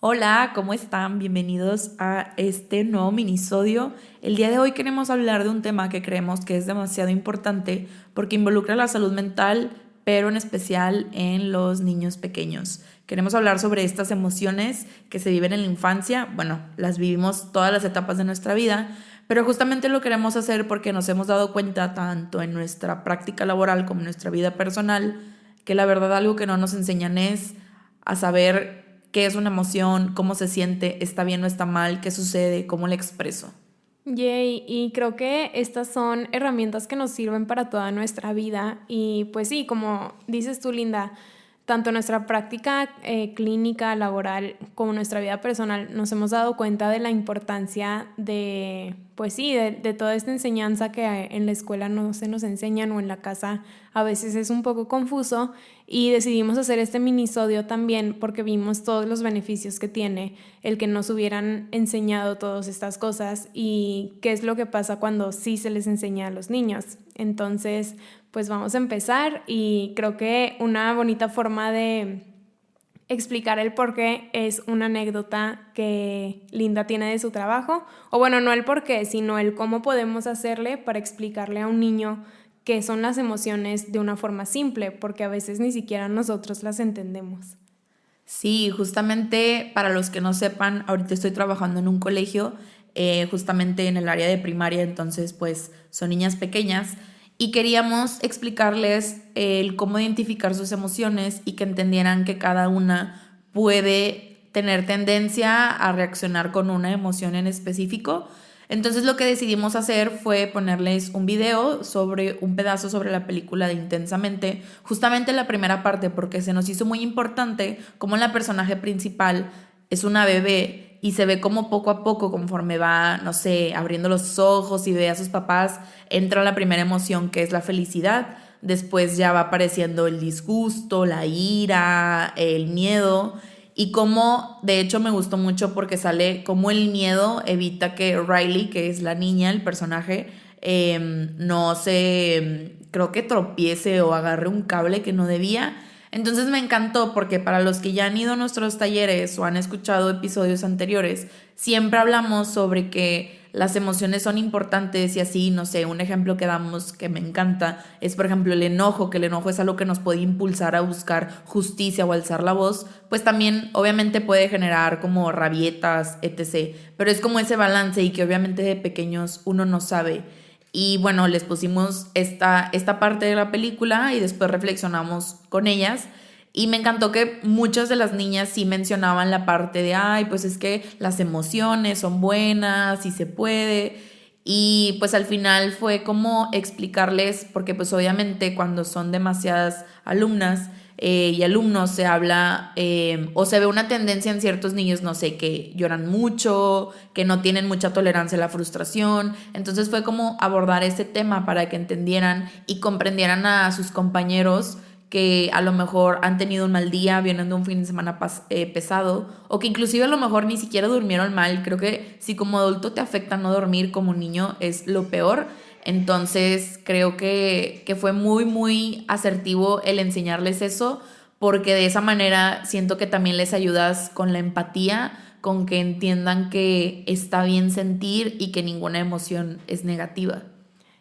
Hola, ¿cómo están? Bienvenidos a este nuevo minisodio. El día de hoy queremos hablar de un tema que creemos que es demasiado importante porque involucra la salud mental, pero en especial en los niños pequeños. Queremos hablar sobre estas emociones que se viven en la infancia. Bueno, las vivimos todas las etapas de nuestra vida, pero justamente lo queremos hacer porque nos hemos dado cuenta tanto en nuestra práctica laboral como en nuestra vida personal que la verdad algo que no nos enseñan es a saber qué es una emoción, cómo se siente, está bien o está mal, qué sucede, cómo le expreso. Yay, y creo que estas son herramientas que nos sirven para toda nuestra vida y pues sí, como dices tú, Linda, tanto nuestra práctica clínica, laboral, como nuestra vida personal, nos hemos dado cuenta de la importancia de, pues sí, de toda esta enseñanza que en la escuela no se nos enseñan o en la casa a veces es un poco confuso y decidimos hacer este minisodio también porque vimos todos los beneficios que tiene el que nos hubieran enseñado todas estas cosas y qué es lo que pasa cuando sí se les enseña a los niños. Entonces, pues vamos a empezar y creo que una bonita forma de explicar el por qué es una anécdota que Linda tiene de su trabajo, o bueno, no el por qué, sino el cómo podemos hacerle para explicarle a un niño qué son las emociones de una forma simple, porque a veces ni siquiera nosotros las entendemos. Sí, justamente para los que no sepan, ahorita estoy trabajando en un colegio, justamente en el área de primaria, entonces pues son niñas pequeñas y queríamos explicarles el cómo identificar sus emociones y que entendieran que cada una puede tener tendencia a reaccionar con una emoción en específico. Entonces lo que decidimos hacer fue ponerles un video sobre un pedazo sobre la película de Intensamente, justamente la primera parte, porque se nos hizo muy importante cómo la personaje principal es una bebé y se ve como poco a poco, conforme va, no sé, abriendo los ojos y ve a sus papás, entra la primera emoción que es la felicidad. Después ya va apareciendo el disgusto, la ira, el miedo. Y como, de hecho, me gustó mucho porque sale como el miedo evita que Riley, que es la niña, el personaje, no se, creo que tropiece o agarre un cable que no debía. Entonces me encantó porque para los que ya han ido a nuestros talleres o han escuchado episodios anteriores, siempre hablamos sobre que las emociones son importantes y así, no sé, un ejemplo que damos que me encanta es por ejemplo el enojo, que el enojo es algo que nos puede impulsar a buscar justicia o alzar la voz, pues también obviamente puede generar como rabietas, etc. Pero es como ese balance y que obviamente de pequeños uno no sabe. Y bueno, les pusimos esta parte de la película y después reflexionamos con ellas. Y me encantó que muchas de las niñas sí mencionaban la parte de, ay, pues es que las emociones son buenas y se puede. Y pues al final fue como explicarles, porque pues obviamente cuando son demasiadas alumnas y alumnos se habla o se ve una tendencia en ciertos niños, no sé, que lloran mucho, que no tienen mucha tolerancia a la frustración. Entonces fue como abordar ese tema para que entendieran y comprendieran a sus compañeros que a lo mejor han tenido un mal día, vienen de un fin de semana pesado, o que inclusive a lo mejor ni siquiera durmieron mal. Creo que si como adulto te afecta no dormir, como niño es lo peor. Entonces creo que fue muy, muy asertivo el enseñarles eso, porque de esa manera siento que también les ayudas con la empatía, con que entiendan que está bien sentir y que ninguna emoción es negativa.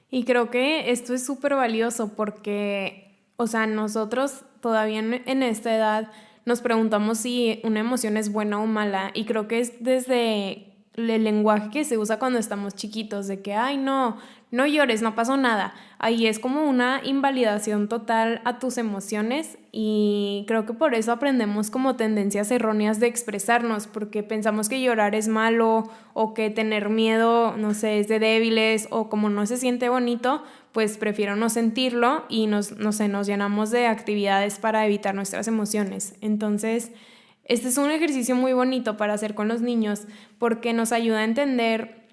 Y creo que esto es súper valioso porque, o sea, nosotros todavía en esta edad nos preguntamos si una emoción es buena o mala y creo que es desde el lenguaje que se usa cuando estamos chiquitos, de que, ay, no, no llores, no pasó nada. Ahí es como una invalidación total a tus emociones y creo que por eso aprendemos como tendencias erróneas de expresarnos, porque pensamos que llorar es malo o que tener miedo, no sé, es de débiles o como no se siente bonito, pues prefiero no sentirlo y no sé, nos llenamos de actividades para evitar nuestras emociones. Entonces, este es un ejercicio muy bonito para hacer con los niños porque nos ayuda a entender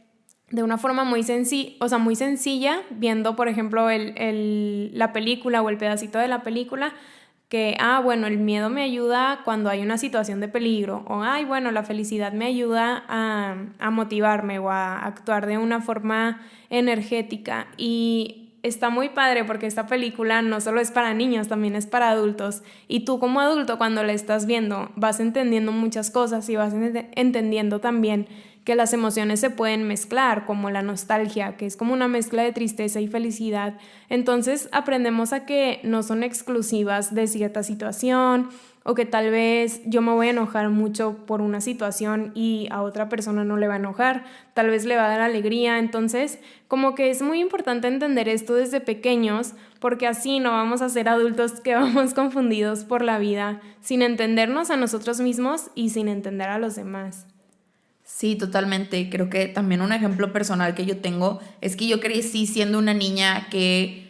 de una forma o sea, muy sencilla, viendo, por ejemplo, la película o el pedacito de la película, que, bueno, el miedo me ayuda cuando hay una situación de peligro, o, ay, bueno, la felicidad me ayuda a motivarme o a actuar de una forma energética. Y está muy padre porque esta película no solo es para niños, también es para adultos. Y tú como adulto cuando la estás viendo vas entendiendo muchas cosas y vas entendiendo también que las emociones se pueden mezclar, como la nostalgia, que es como una mezcla de tristeza y felicidad. Entonces aprendemos a que no son exclusivas de cierta situación, o que tal vez yo me voy a enojar mucho por una situación y a otra persona no le va a enojar, tal vez le va a dar alegría. Entonces, como que es muy importante entender esto desde pequeños, porque así no vamos a ser adultos que vamos confundidos por la vida, sin entendernos a nosotros mismos y sin entender a los demás. Sí, totalmente. Creo que también un ejemplo personal que yo tengo es que yo crecí siendo una niña que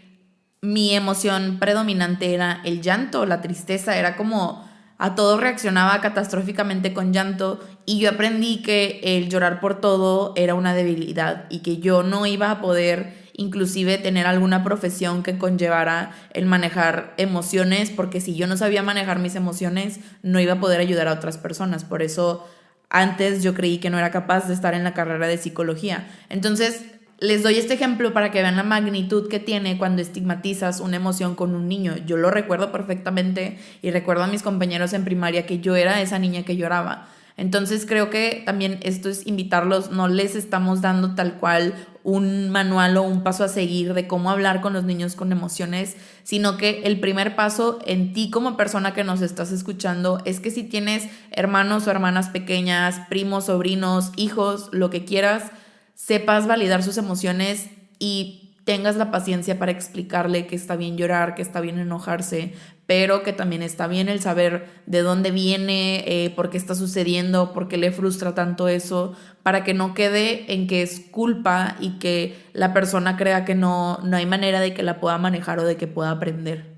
mi emoción predominante era el llanto, la tristeza, era como a todo reaccionaba catastróficamente con llanto y yo aprendí que el llorar por todo era una debilidad y que yo no iba a poder inclusive tener alguna profesión que conllevara el manejar emociones, porque si yo no sabía manejar mis emociones no iba a poder ayudar a otras personas. Por eso antes yo creí que no era capaz de estar en la carrera de psicología. Entonces, les doy este ejemplo para que vean la magnitud que tiene cuando estigmatizas una emoción con un niño. Yo lo recuerdo perfectamente y recuerdo a mis compañeros en primaria que yo era esa niña que lloraba. Entonces creo que también esto es invitarlos, no les estamos dando tal cual un manual o un paso a seguir de cómo hablar con los niños con emociones, sino que el primer paso en ti como persona que nos estás escuchando es que si tienes hermanos o hermanas pequeñas, primos, sobrinos, hijos, lo que quieras, sepas validar sus emociones y tengas la paciencia para explicarle que está bien llorar, que está bien enojarse, pero que también está bien el saber de dónde viene, por qué está sucediendo, por qué le frustra tanto eso, para que no quede en que es culpa y que la persona crea que no hay manera de que la pueda manejar o de que pueda aprender.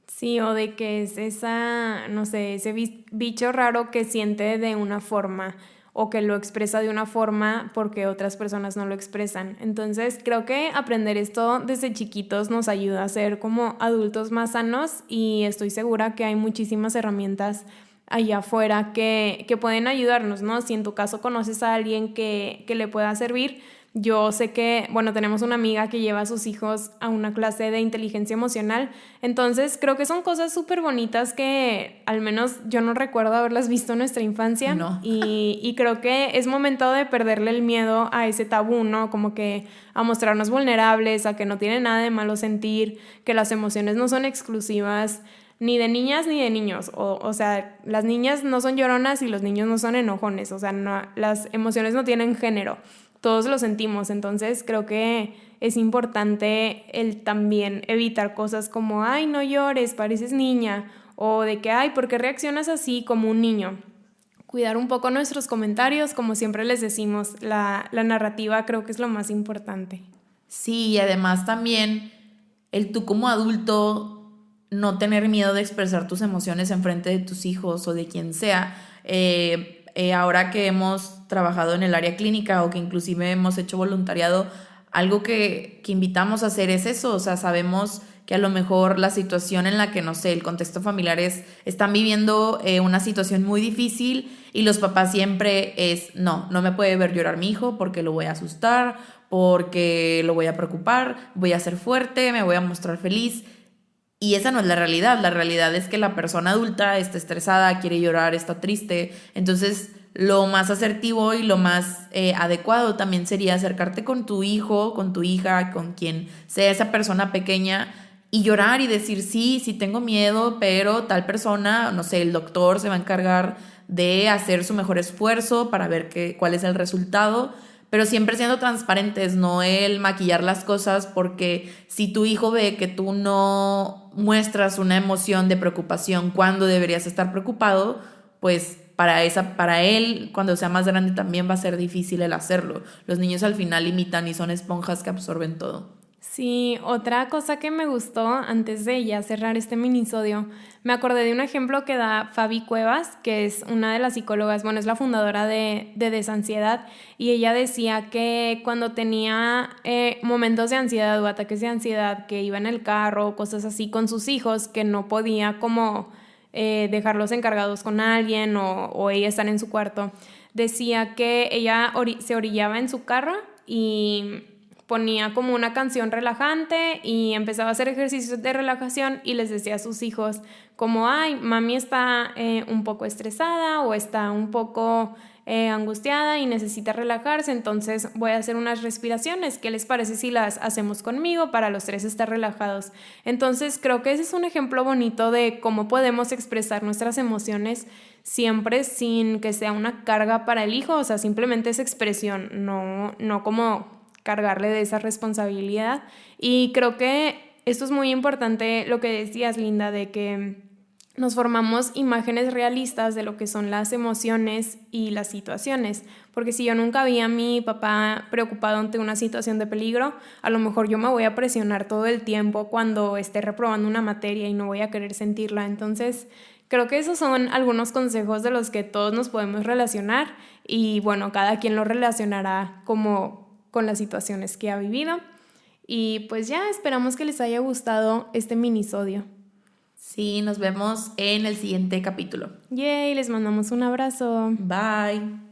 Sí, o de que es esa, no sé, ese bicho raro que siente de una forma o que lo expresa de una forma porque otras personas no lo expresan. Entonces, creo que aprender esto desde chiquitos nos ayuda a ser como adultos más sanos y estoy segura que hay muchísimas herramientas allá afuera que pueden ayudarnos, ¿no? Si en tu caso conoces a alguien que le pueda servir. Yo sé que, bueno, tenemos una amiga que lleva a sus hijos a una clase de inteligencia emocional, entonces creo que son cosas súper bonitas que al menos yo no recuerdo haberlas visto en nuestra infancia No. y creo que es momento de perderle el miedo a ese tabú, ¿no? Como que a mostrarnos vulnerables, a que no tiene nada de malo sentir, que las emociones no son exclusivas ni de niñas ni de niños, o sea, las niñas no son lloronas y los niños no son enojones, o sea, no, las emociones no tienen género, todos lo sentimos. Entonces creo que es importante el también evitar cosas como, ay, no llores, pareces niña, o de que, ay, ¿por qué reaccionas así como un niño? Cuidar un poco nuestros comentarios, como siempre les decimos, la narrativa creo que es lo más importante. Sí, y además también el tú como adulto no tener miedo de expresar tus emociones en frente de tus hijos o de quien sea. Ahora que hemos trabajado en el área clínica o que inclusive hemos hecho voluntariado, algo que invitamos a hacer es eso, o sea, sabemos que a lo mejor la situación en la que, no sé, el contexto familiar están viviendo una situación muy difícil y los papás siempre es, no me puede ver llorar mi hijo porque lo voy a asustar, porque lo voy a preocupar, voy a ser fuerte, me voy a mostrar feliz. Y esa no es la realidad es que la persona adulta está estresada, quiere llorar, está triste. Entonces, lo más asertivo y lo más adecuado también sería acercarte con tu hijo, con tu hija, con quien sea esa persona pequeña y llorar y decir, sí tengo miedo, pero tal persona, no sé, el doctor se va a encargar de hacer su mejor esfuerzo para ver cuál es el resultado, pero siempre siendo transparentes, no el maquillar las cosas, porque si tu hijo ve que tú no muestras una emoción de preocupación cuando deberías estar preocupado, pues para él, cuando sea más grande, también va a ser difícil el hacerlo. Los niños al final imitan y son esponjas que absorben todo. Sí, otra cosa que me gustó antes de ya cerrar este minisodio, me acordé de un ejemplo que da Fabi Cuevas, que es una de las psicólogas, bueno, es la fundadora de Desansiedad, y ella decía que cuando tenía momentos de ansiedad o ataques de ansiedad, que iba en el carro, cosas así con sus hijos, que no podía como dejarlos encargados con alguien o ella estar en su cuarto, decía que ella se orillaba en su carro y ponía como una canción relajante y empezaba a hacer ejercicios de relajación y les decía a sus hijos como, ay, mami está un poco estresada o está un poco angustiada y necesita relajarse, entonces voy a hacer unas respiraciones. ¿Qué les parece si las hacemos conmigo para los tres estar relajados? Entonces creo que ese es un ejemplo bonito de cómo podemos expresar nuestras emociones siempre sin que sea una carga para el hijo, o sea, simplemente es expresión, no como cargarle de esa responsabilidad. Y creo que esto es muy importante, lo que decías, Linda, de que nos formamos imágenes realistas de lo que son las emociones y las situaciones, porque si yo nunca vi a mi papá preocupado ante una situación de peligro, a lo mejor yo me voy a presionar todo el tiempo cuando esté reprobando una materia y no voy a querer sentirla. Entonces, creo que esos son algunos consejos de los que todos nos podemos relacionar y bueno, cada quien lo relacionará como con las situaciones que ha vivido. Y pues ya esperamos que les haya gustado este minisodio. Sí, nos vemos en el siguiente capítulo. Yay, les mandamos un abrazo. Bye.